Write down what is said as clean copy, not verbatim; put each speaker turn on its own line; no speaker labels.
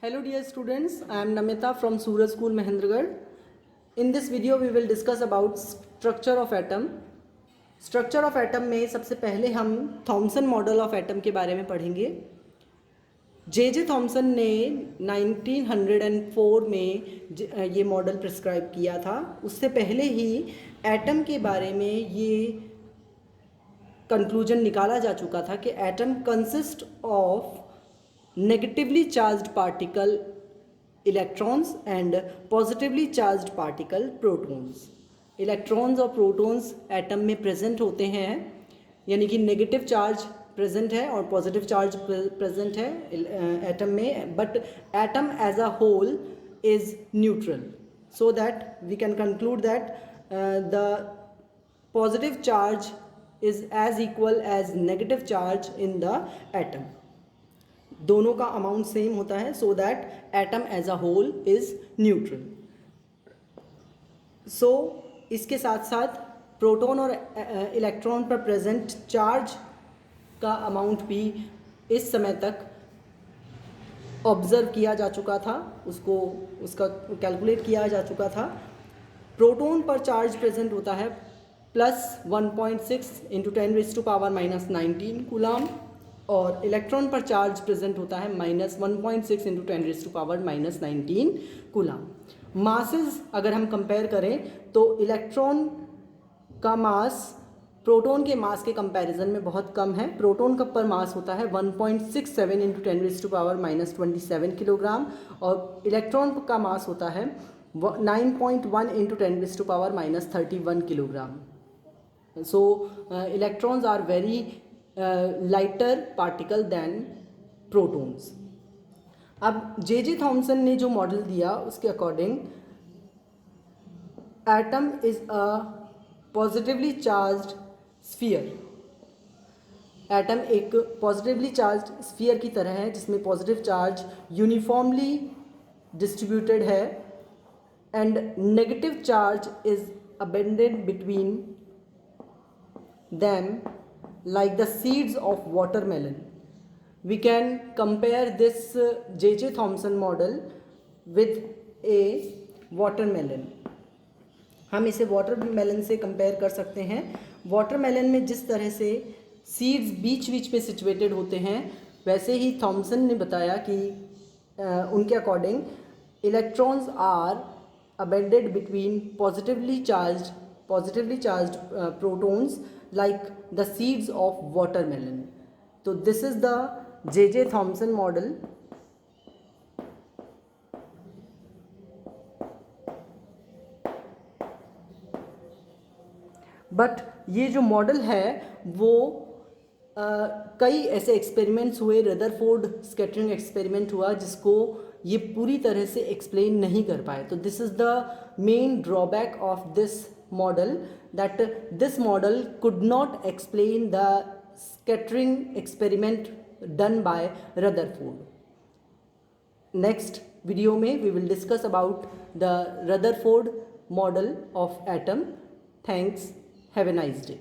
Hello dear students, I am Namita from Suraj School Mahendragarh. In this video we will discuss about structure of atom. Structure of atom में सबसे पहले हम Thompson model of atom के बारे में पढ़ेंगे. जे Thomson ने 1904 में ये मॉडल प्रिस्क्राइब किया था. उससे पहले ही एटम के बारे में ये कंक्लूजन निकाला जा चुका था कि atom consist of negatively charged particle electrons and positively charged particle protons. Electrons और प्रोटॉन्स एटम में प्रेजेंट होते हैं, यानी कि नेगेटिव चार्ज प्रेजेंट है और पॉजिटिव चार्ज प्रेजेंट है एटम में, but atom as a whole is neutral, so that we can conclude that the positive charge is as equal as negative charge in the atom. दोनों का amount same होता है, so that atom as a whole is neutral. So इसके साथ साथ proton और electron पर present charge का अमाउंट भी इस समय तक ऑब्जर्व किया जा चुका था, उसका कैलकुलेट किया जा चुका था. प्रोटॉन पर चार्ज प्रेजेंट होता है +1.6 इंटू 10⁻⁻19 कूलाम, और इलेक्ट्रॉन पर चार्ज प्रेजेंट होता है -1.6 इंटू 10⁻⁻19 कूलाम. मासेस अगर हम कंपेयर करें तो इलेक्ट्रॉन का मास प्रोटॉन के मास के कंपैरिजन में बहुत कम है. प्रोटॉन का पर मास होता है 1.67 इंटू 10⁻⁻27 किलोग्राम, और इलेक्ट्रॉन का मास होता है 9.1 into 10⁻⁻31 kilogram. So electrons are very lighter particle than protons. अब जे थॉमसन ने जो मॉडल दिया उसके according atom is a positively charged sphere. Atom एक पॉजिटिवली चार्ज्ड स्फीयर की तरह है जिसमें पॉजिटिव चार्ज यूनिफॉर्मली डिस्ट्रीब्यूटेड है एंड नेगेटिव चार्ज इज अबेंडेड between them like the seeds of watermelon. We can compare this J. Thomson model with a watermelon. हम इसे watermelon से कंपेयर कर सकते हैं. वाटरमेलन में जिस तरह से सीड्स बीच बीच पे सिचुएटेड होते हैं, वैसे ही थॉमसन ने बताया कि उनके अकॉर्डिंग इलेक्ट्रॉन्स आर अबेंडेड between positively charged protons like the seeds of watermelon. So this is the J. Thomson model. But ये जो मॉडल है वो कई ऐसे एक्सपेरिमेंट्स हुए. रदरफोर्ड स्कैटरिंग एक्सपेरिमेंट हुआ जिसको ये पूरी तरह से एक्सप्लेन नहीं कर पाए. तो this is the main drawback of this model, that this model could not explain the scattering experiment done by Rutherford. Next video में we will discuss about the Rutherford model of atom. Thanks. Have a nice day.